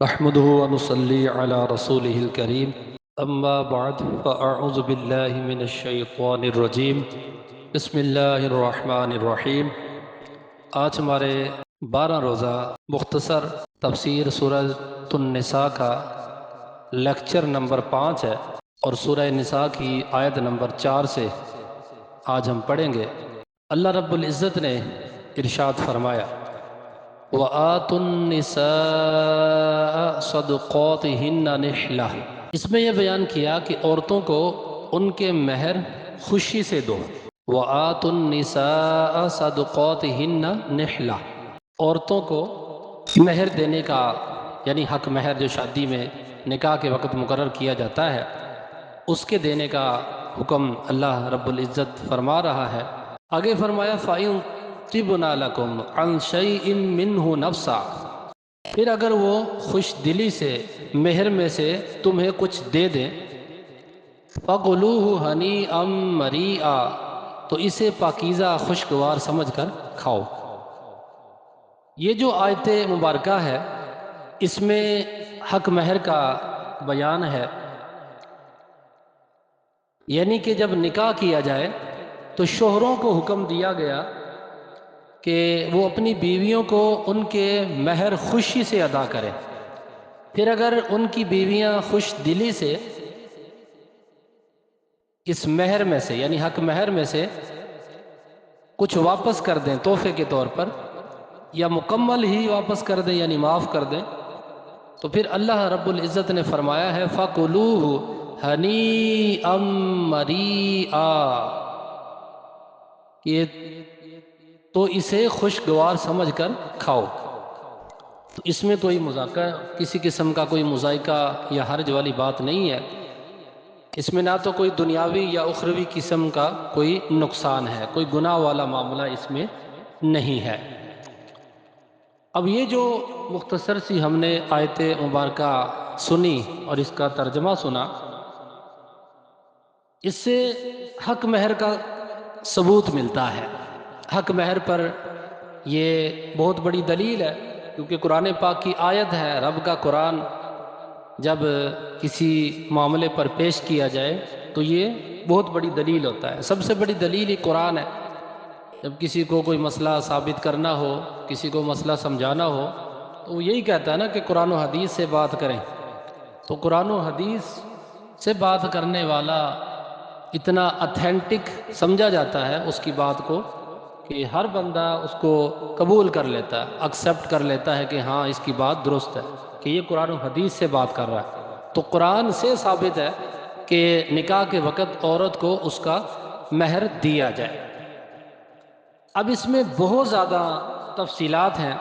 نحمده ونصلي على رسوله الكريم اما بعد فاعوذ بالله من الشیطان الرجیم بسم اللہ الرحمن الرحیم۔ آج ہمارے 12 روزہ مختصر تفسیر سورہ النساء کا لیکچر نمبر 5 ہے اور سورہ نساء کی آیت نمبر 4 سے آج ہم پڑھیں گے۔ اللہ رب العزت نے ارشاد فرمایا وَآتُوا النِّسَاءَ صَدُقَاتِهِنَّ نِحْلَةً، اس میں یہ بیان کیا کہ عورتوں کو ان کے مہر خوشی سے دو۔ وَآتُوا النِّسَاءَ صَدُقَاتِهِنَّ نِحْلَةً، عورتوں کو مہر دینے کا یعنی حق مہر جو شادی میں نکاح کے وقت مقرر کیا جاتا ہے اس کے دینے کا حکم اللہ رب العزت فرما رہا ہے۔ آگے فرمایا فَإِن طِبْنَ لَكُمْ عَنْ شَيْءٍ مِّنْهُ نَفْسًا، پھر اگر وہ خوش دلی سے مہر میں سے تمہیں کچھ دے دیں فَقُلُوهُ هَنِيئًا مَرِيئًا، تو اسے پاکیزہ خوشگوار سمجھ کر کھاؤ۔ یہ جو آیت مبارکہ ہے اس میں حق مہر کا بیان ہے، یعنی کہ جب نکاح کیا جائے تو شوہروں کو حکم دیا گیا کہ وہ اپنی بیویوں کو ان کے مہر خوشی سے ادا کریں۔ پھر اگر ان کی بیویاں خوش دلی سے اس مہر میں سے یعنی حق مہر میں سے کچھ واپس کر دیں تحفے کے طور پر، یا مکمل ہی واپس کر دیں یعنی معاف کر دیں، تو پھر اللہ رب العزت نے فرمایا ہے فَقُلُوهُ هَنِيئًا مَرِيئًا، کہ تو اسے خوشگوار سمجھ کر کھاؤ۔ تو اس میں کوئی مذاکرہ کسی قسم کا کوئی مذائقہ یا حرج والی بات نہیں ہے، اس میں نہ تو کوئی دنیاوی یا اخروی قسم کا کوئی نقصان ہے، کوئی گناہ والا معاملہ اس میں نہیں ہے۔ اب یہ جو مختصر سی ہم نے آیت مبارکہ سنی اور اس کا ترجمہ سنا، اس سے حق مہر کا ثبوت ملتا ہے۔ حق مہر پر یہ بہت بڑی دلیل ہے، کیونکہ قرآن پاک کی آیت ہے۔ رب کا قرآن جب کسی معاملے پر پیش کیا جائے تو یہ بہت بڑی دلیل ہوتا ہے۔ سب سے بڑی دلیل ہی قرآن ہے۔ جب کسی کو کوئی مسئلہ ثابت کرنا ہو، کسی کو مسئلہ سمجھانا ہو، تو وہ یہی کہتا ہے نا کہ قرآن و حدیث سے بات کریں۔ تو قرآن و حدیث سے بات کرنے والا اتنا اتھینٹک سمجھا جاتا ہے اس کی بات کو کہ ہر بندہ اس کو قبول کر لیتا ہے، ایکسیپٹ کر لیتا ہے کہ ہاں اس کی بات درست ہے کہ یہ قرآن و حدیث سے بات کر رہا ہے۔ تو قرآن سے ثابت ہے کہ نکاح کے وقت عورت کو اس کا مہر دیا جائے۔ اب اس میں بہت زیادہ تفصیلات ہیں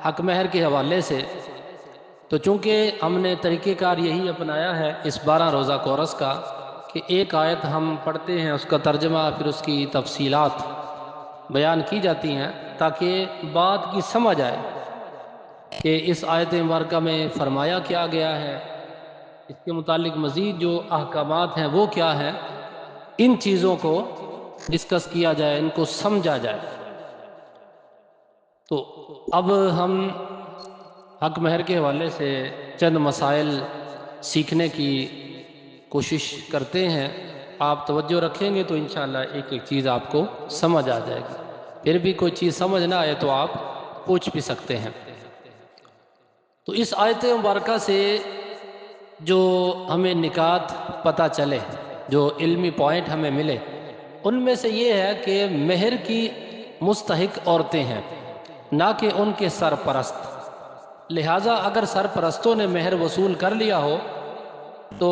حق مہر کے حوالے سے، تو چونکہ ہم نے طریقہ کار یہی اپنایا ہے اس 12 روزہ کورس کا کہ ایک آیت ہم پڑھتے ہیں، اس کا ترجمہ، پھر اس کی تفصیلات بیان کی جاتی ہیں تاکہ بات کی سمجھ آئے کہ اس آیت مبارکہ میں فرمایا کیا گیا ہے، اس کے متعلق مزید جو احکامات ہیں وہ کیا ہیں، ان چیزوں کو ڈسکس کیا جائے، ان کو سمجھا جائے۔ تو اب ہم حق مہر کے حوالے سے چند مسائل سیکھنے کی کوشش کرتے ہیں۔ آپ توجہ رکھیں گے تو انشاءاللہ ایک ایک چیز آپ کو سمجھ آ جائے گی۔ پھر بھی کوئی چیز سمجھ نہ آئے تو آپ پوچھ بھی سکتے ہیں۔ تو اس آیت مبارکہ سے جو ہمیں نکات پتہ چلے، جو علمی پوائنٹ ہمیں ملے، ان میں سے یہ ہے کہ مہر کی مستحق عورتیں ہیں، نہ کہ ان کے سرپرست۔ لہٰذا اگر سرپرستوں نے مہر وصول کر لیا ہو تو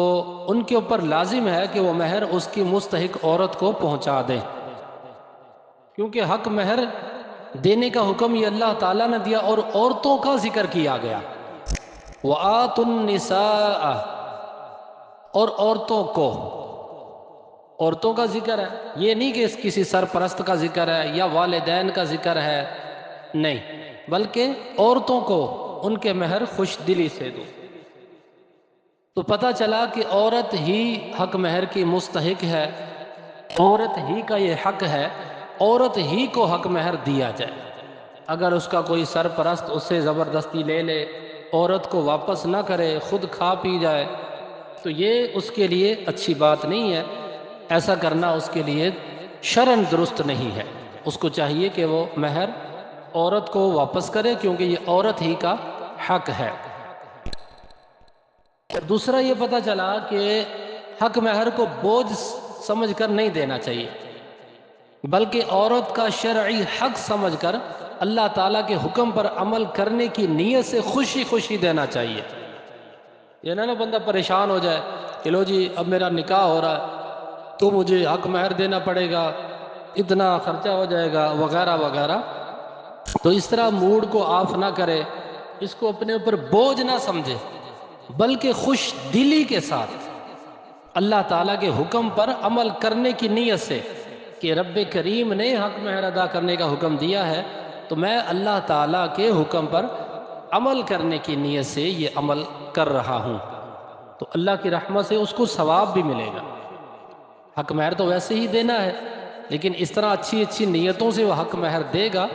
ان کے اوپر لازم ہے کہ وہ مہر اس کی مستحق عورت کو پہنچا دیں، کیونکہ حق مہر دینے کا حکم یہ اللہ تعالیٰ نے دیا اور عورتوں کا ذکر کیا گیا۔ وَآتُوا النِّسَاءَ، اور عورتوں کو، عورتوں کا ذکر ہے، یہ نہیں کہ کسی سرپرست کا ذکر ہے یا والدین کا ذکر ہے، نہیں، بلکہ عورتوں کو ان کے مہر خوش دلی سے دو۔ تو پتہ چلا کہ عورت ہی حق مہر کی مستحق ہے، عورت ہی کا یہ حق ہے، عورت ہی کو حق مہر دیا جائے۔ اگر اس کا کوئی سرپرست اس سے زبردستی لے لے عورت کو واپس نہ کرے، خود کھا پی جائے، تو یہ اس کے لیے اچھی بات نہیں ہے۔ ایسا کرنا اس کے لیے شرعاً درست نہیں ہے۔ اس کو چاہیے کہ وہ مہر عورت کو واپس کرے، کیونکہ یہ عورت ہی کا حق ہے۔ دوسرا یہ پتہ چلا کہ حق مہر کو بوجھ سمجھ کر نہیں دینا چاہیے، بلکہ عورت کا شرعی حق سمجھ کر اللہ تعالیٰ کے حکم پر عمل کرنے کی نیت سے خوشی خوشی دینا چاہیے۔ یہ نہ بندہ پریشان ہو جائے کہ لو جی اب میرا نکاح ہو رہا ہے تو مجھے حق مہر دینا پڑے گا، اتنا خرچہ ہو جائے گا وغیرہ وغیرہ۔ تو اس طرح موڈ کو آف نہ کرے، اس کو اپنے اوپر بوجھ نہ سمجھے، بلکہ خوش دلی کے ساتھ اللہ تعالیٰ کے حکم پر عمل کرنے کی نیت سے کہ رب کریم نے حق مہر ادا کرنے کا حکم دیا ہے تو میں اللہ تعالیٰ کے حکم پر عمل کرنے کی نیت سے یہ عمل کر رہا ہوں، تو اللہ کی رحمت سے اس کو ثواب بھی ملے گا۔ حق مہر تو ویسے ہی دینا ہے، لیکن اس طرح اچھی اچھی نیتوں سے وہ حق مہر دے گا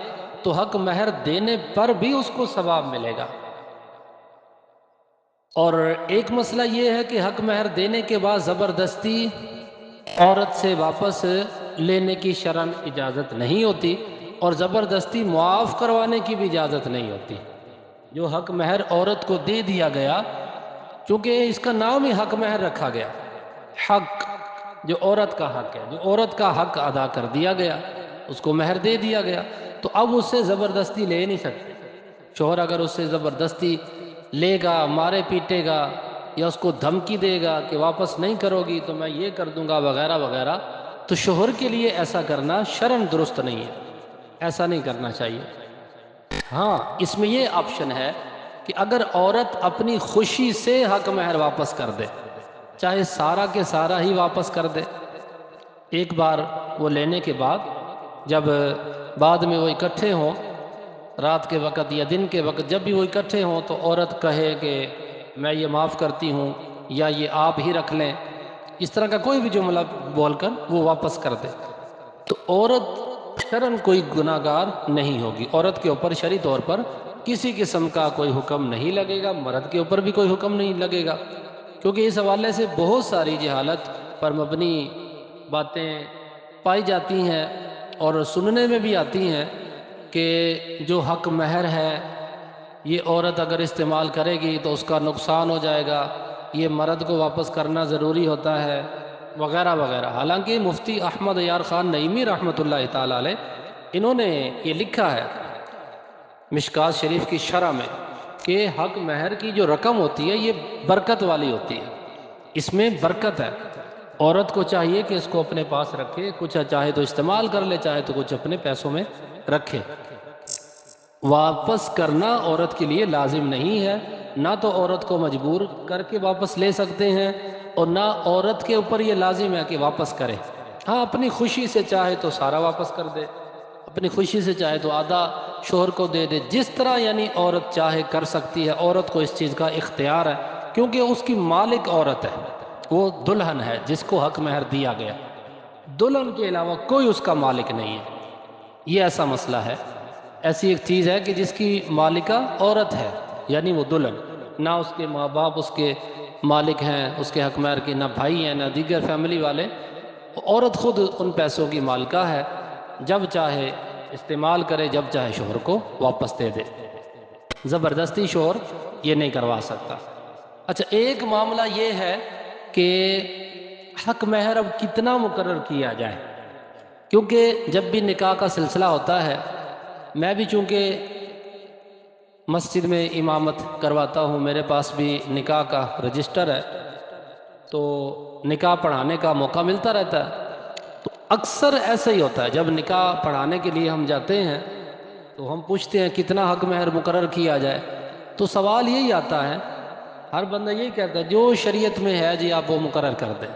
تو حق مہر دینے پر بھی اس کو ثواب ملے گا۔ اور ایک مسئلہ یہ ہے کہ حق مہر دینے کے بعد زبردستی عورت سے واپس لینے کی شرعاً اجازت نہیں ہوتی، اور زبردستی معاف کروانے کی بھی اجازت نہیں ہوتی۔ جو حق مہر عورت کو دے دیا گیا، چونکہ اس کا نام ہی حق مہر رکھا گیا، حق جو عورت کا حق ہے، جو عورت کا حق ادا کر دیا گیا، اس کو مہر دے دیا گیا، تو اب اس سے زبردستی لے نہیں سکتے۔ شوہر اگر اس سے زبردستی لے گا، مارے پیٹے گا، یا اس کو دھمکی دے گا کہ واپس نہیں کرو گی تو میں یہ کر دوں گا وغیرہ وغیرہ، تو شوہر کے لیے ایسا کرنا شرعاً درست نہیں ہے، ایسا نہیں کرنا چاہیے۔ ہاں، اس میں یہ آپشن ہے کہ اگر عورت اپنی خوشی سے حق مہر واپس کر دے، چاہے سارا کے سارا ہی واپس کر دے، ایک بار وہ لینے کے بعد جب بعد میں وہ اکٹھے ہوں، رات کے وقت یا دن کے وقت جب بھی وہ اکٹھے ہوں، تو عورت کہے کہ میں یہ معاف کرتی ہوں یا یہ آپ ہی رکھ لیں، اس طرح کا کوئی بھی جملہ بول کر وہ واپس کر دے، تو عورت شرعاً کوئی گناہ گار نہیں ہوگی۔ عورت کے اوپر شرعی طور پر کسی قسم کا کوئی حکم نہیں لگے گا، مرد کے اوپر بھی کوئی حکم نہیں لگے گا، کیونکہ اس حوالے سے بہت ساری جہالت پر مبنی باتیں پائی جاتی ہیں اور سننے میں بھی آتی ہیں کہ جو حق مہر ہے یہ عورت اگر استعمال کرے گی تو اس کا نقصان ہو جائے گا، یہ مرد کو واپس کرنا ضروری ہوتا ہے وغیرہ وغیرہ۔ حالانکہ مفتی احمد عیار خان نعیمی رحمۃ اللہ تعالیٰ علیہ انہوں نے یہ لکھا ہے مشکوٰۃ شریف کی شرح میں کہ حق مہر کی جو رقم ہوتی ہے یہ برکت والی ہوتی ہے، اس میں برکت ہے۔ عورت کو چاہیے کہ اس کو اپنے پاس رکھے، کچھ چاہے تو استعمال کر لے، چاہے تو کچھ اپنے پیسوں میں رکھے۔ واپس کرنا عورت کے لیے لازم نہیں ہے، نہ تو عورت کو مجبور کر کے واپس لے سکتے ہیں اور نہ عورت کے اوپر یہ لازم ہے کہ واپس کرے۔ ہاں، اپنی خوشی سے چاہے تو سارا واپس کر دے، اپنی خوشی سے چاہے تو آدھا شوہر کو دے دے، جس طرح یعنی عورت چاہے کر سکتی ہے۔ عورت کو اس چیز کا اختیار ہے، کیونکہ اس کی مالک عورت ہے، وہ دلہن ہے جس کو حق مہر دیا گیا، دلہن کے علاوہ کوئی اس کا مالک نہیں ہے۔ یہ ایسا مسئلہ ہے، ایسی ایک چیز ہے کہ جس کی مالکہ عورت ہے، یعنی وہ دلہن، نہ اس کے ماں باپ اس کے مالک ہیں اس کے حق مہر کی، نہ بھائی ہیں، نہ دیگر فیملی والے، عورت خود ان پیسوں کی مالکہ ہے، جب چاہے استعمال کرے، جب چاہے شوہر کو واپس دے دے، زبردستی شوہر یہ نہیں کروا سکتا۔ اچھا، ایک معاملہ یہ ہے کہ حق مہر اب کتنا مقرر کیا جائے، کیونکہ جب بھی نکاح کا سلسلہ ہوتا ہے، میں بھی چونکہ مسجد میں امامت کرواتا ہوں، میرے پاس بھی نکاح کا رجسٹر ہے، تو نکاح پڑھانے کا موقع ملتا رہتا ہے۔ تو اکثر ایسا ہی ہوتا ہے، جب نکاح پڑھانے کے لیے ہم جاتے ہیں تو ہم پوچھتے ہیں کتنا حق مہر مقرر کیا جائے، تو سوال یہی آتا ہے، ہر بندہ یہی کہتا ہے جو شریعت میں ہے جی آپ وہ مقرر کر دیں،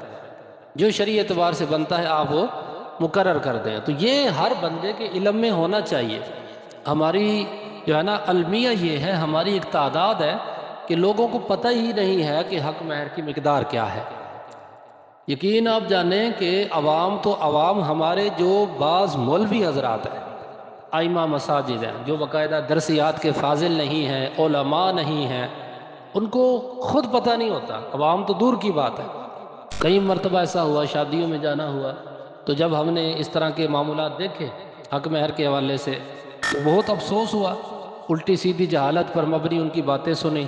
جو شرعی اعتبار سے بنتا ہے آپ وہ مقرر کر دیں۔ تو یہ ہر بندے کے علم میں ہونا چاہیے۔ ہماری جو ہے نا المیہ یہ ہے، ہماری ایک تعداد ہے کہ لوگوں کو پتہ ہی نہیں ہے کہ حق مہر کی مقدار کیا ہے۔ یقین آپ جانیں کہ عوام تو عوام، ہمارے جو بعض مولوی حضرات ہیں، آئمہ مساجد ہیں جو باقاعدہ درسیات کے فاضل نہیں ہیں، علماء نہیں ہیں، ان کو خود پتہ نہیں ہوتا، عوام تو دور کی بات ہے۔ کئی مرتبہ ایسا ہوا، شادیوں میں جانا ہوا تو جب ہم نے اس طرح کے معاملات دیکھے حق مہر کے حوالے سے تو بہت افسوس ہوا، الٹی سیدھی جہالت پر مبنی ان کی باتیں سنی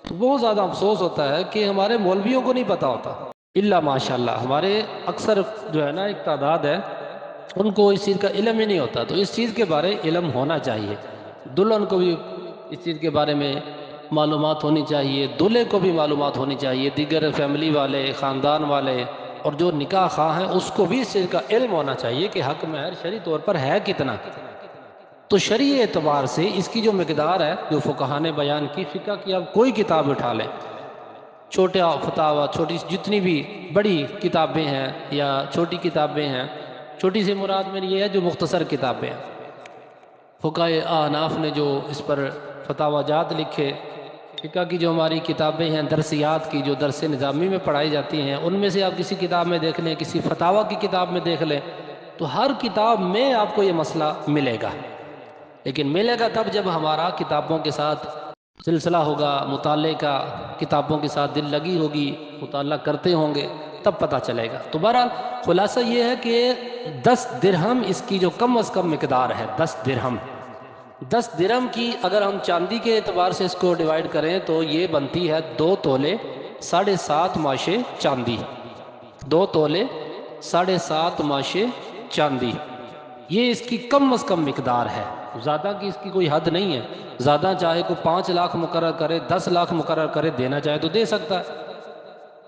تو بہت زیادہ افسوس ہوتا ہے کہ ہمارے مولویوں کو نہیں پتہ ہوتا الا ماشاءاللہ۔ ہمارے اکثر جو ہے نا ایک تعداد ہے ان کو اس چیز کا علم ہی نہیں ہوتا، تو اس چیز کے بارے علم ہونا چاہیے، دلہن کو بھی اس چیز کے بارے میں معلومات ہونی چاہیے، دولہے کو بھی معلومات ہونی چاہیے، دیگر فیملی والے، خاندان والے اور جو نکاح خواہ ہیں اس کو بھی اس چیز کا علم ہونا چاہیے کہ حق مہر شرعی طور پر ہے کتنا۔ تو شرعی اعتبار سے اس کی جو مقدار ہے جو فقہاء نے بیان کی، فقہ کی آپ کوئی کتاب اٹھا لیں، چھوٹا فتاویٰ، چھوٹی جتنی بھی بڑی کتابیں ہیں یا چھوٹی کتابیں ہیں، چھوٹی سے مراد میری یہ ہے جو مختصر کتابیں ہیں، فقہائے احناف نے جو اس پر فتاویٰ جات لکھے، فقہ کی جو ہماری کتابیں ہیں درسیات کی جو درس نظامی میں پڑھائی جاتی ہیں، ان میں سے آپ کسی کتاب میں دیکھ لیں، کسی فتاویٰ کی کتاب میں دیکھ لیں تو ہر کتاب میں آپ کو یہ مسئلہ ملے گا، لیکن ملے گا تب جب ہمارا کتابوں کے ساتھ سلسلہ ہوگا، مطالعے کا کتابوں کے ساتھ دل لگی ہوگی، مطالعہ کرتے ہوں گے تب پتہ چلے گا۔ تو بہرحال خلاصہ یہ ہے کہ 10 درہم اس کی جو کم از کم مقدار ہے، 10 درہم، 10 درہم کی اگر ہم چاندی کے اعتبار سے اس کو ڈیوائیڈ کریں تو یہ بنتی ہے 2 تولے 7.5 ماشے چاندی، 2 تولے 7.5 ماشے چاندی، یہ اس کی کم از کم مقدار ہے، زیادہ کی اس کی کوئی حد نہیں ہے، زیادہ چاہے کو 5 لاکھ مقرر کرے، 10 لاکھ مقرر کرے، دینا چاہے تو دے سکتا ہے،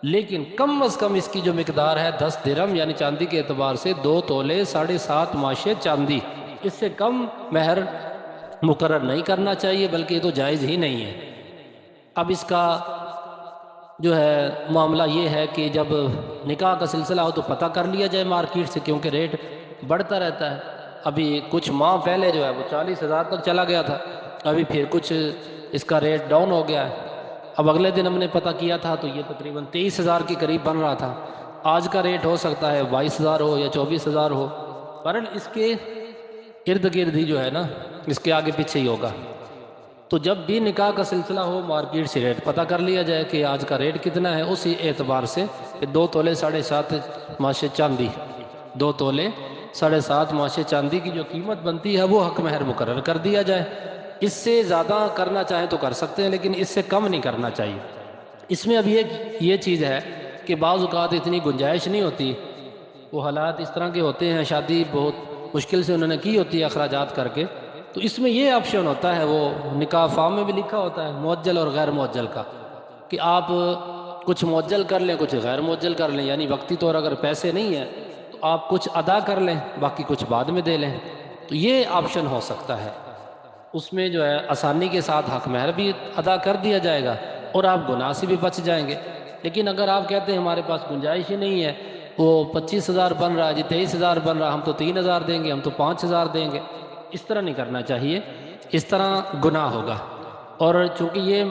لیکن کم از کم اس کی جو مقدار ہے 10 درہم یعنی چاندی کے اعتبار سے 2 تولے 7.5 ماشے چاندی، اس سے کم مہر مقرر نہیں کرنا چاہیے، بلکہ یہ تو جائز ہی نہیں ہے۔ اب اس کا جو ہے معاملہ یہ ہے کہ جب نکاح کا سلسلہ ہو تو پتہ کر لیا جائے مارکیٹ سے، کیونکہ ریٹ بڑھتا رہتا ہے، ابھی کچھ ماہ پہلے جو ہے وہ 40,000 تک چلا گیا تھا، ابھی پھر کچھ اس کا ریٹ ڈاؤن ہو گیا ہے، اب اگلے دن ہم نے پتہ کیا تھا تو یہ تقریباً 23,000 کے قریب بن رہا تھا، آج کا ریٹ ہو سکتا ہے 22,000 ہو یا 24,000 ہو، بہرحال اس کے ارد گرد ہی جو ہے نا اس کے آگے پیچھے ہی ہوگا۔ تو جب بھی نکاح کا سلسلہ ہو مارکیٹ سے ریٹ پتہ کر لیا جائے کہ آج کا ریٹ کتنا ہے، اسی اعتبار سے کہ 2 تولے 7.5 ماشے چاندی، 2 تولے 7.5 ماشے چاندی کی جو قیمت بنتی ہے وہ حق مہر مقرر کر دیا جائے، اس سے زیادہ کرنا چاہیں تو کر سکتے ہیں لیکن اس سے کم نہیں کرنا چاہیے۔ اس میں اب یہ چیز ہے کہ بعض اوقات اتنی گنجائش نہیں ہوتی، وہ حالات اس طرح کے ہوتے ہیں، شادی بہت مشکل سے انہوں نے کی ہوتی ہے اخراجات کر کے، تو اس میں یہ آپشن ہوتا ہے، وہ نکاح فارم میں بھی لکھا ہوتا ہے معجل اور غیر معجل کا، کہ آپ کچھ معجل کر لیں کچھ غیر معجل کر لیں، یعنی وقتی طور اگر پیسے نہیں ہیں تو آپ کچھ ادا کر لیں باقی کچھ بعد میں دے لیں، تو یہ آپشن ہو سکتا ہے، اس میں جو ہے آسانی کے ساتھ حق مہر بھی ادا کر دیا جائے گا اور آپ گناہ سے بھی بچ جائیں گے۔ لیکن اگر آپ کہتے ہیں ہمارے پاس گنجائش ہی نہیں ہے، وہ 25,000 بن رہا ہے جی، 23,000 بن رہا، ہم تو 3,000 دیں گے، ہم تو 5,000 دیں گے، اس طرح نہیں کرنا چاہیے، اس طرح گناہ ہوگا، اور چونکہ یہ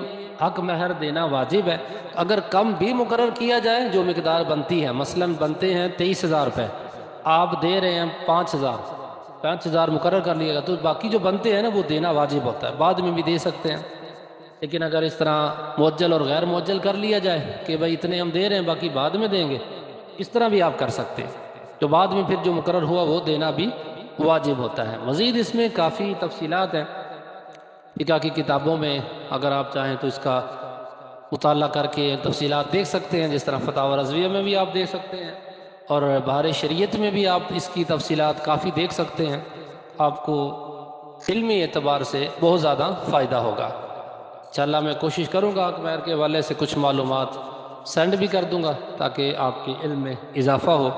حق مہر دینا واجب ہے، اگر کم بھی مقرر کیا جائے جو مقدار بنتی ہے، مثلاً بنتے ہیں 23,000 روپے، آپ دے رہے ہیں 5,000 مقرر کر لیے گا تو باقی جو بنتے ہیں نا وہ دینا واجب ہوتا ہے، بعد میں بھی دے سکتے ہیں، لیکن اگر اس طرح معجل اور غیر معجل کر لیا جائے کہ بھائی اتنے ہم دے رہے ہیں باقی بعد میں دیں گے، اس طرح بھی آپ کر سکتے ہیں، تو بعد میں پھر جو مقرر ہوا وہ دینا بھی واجب ہوتا ہے۔ مزید اس میں کافی تفصیلات ہیں فقہ کی کتابوں میں، اگر آپ چاہیں تو اس کا مطالعہ کر کے تفصیلات دیکھ سکتے ہیں، جس طرح فتاوی رضویہ میں بھی آپ دیکھ سکتے ہیں اور بہار شریعت میں بھی آپ اس کی تفصیلات کافی دیکھ سکتے ہیں، آپ کو علمی اعتبار سے بہت زیادہ فائدہ ہوگا۔ انشاءاللہ میں کوشش کروں گا حق مہر کے حوالے سے کچھ معلومات سینڈ بھی کر دوں گا تاکہ آپ کے علم میں اضافہ ہو،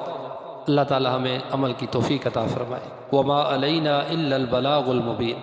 اللہ تعالی ہمیں عمل کی توفیق عطا فرمائے۔ وما علینا الا البلاغ المبین۔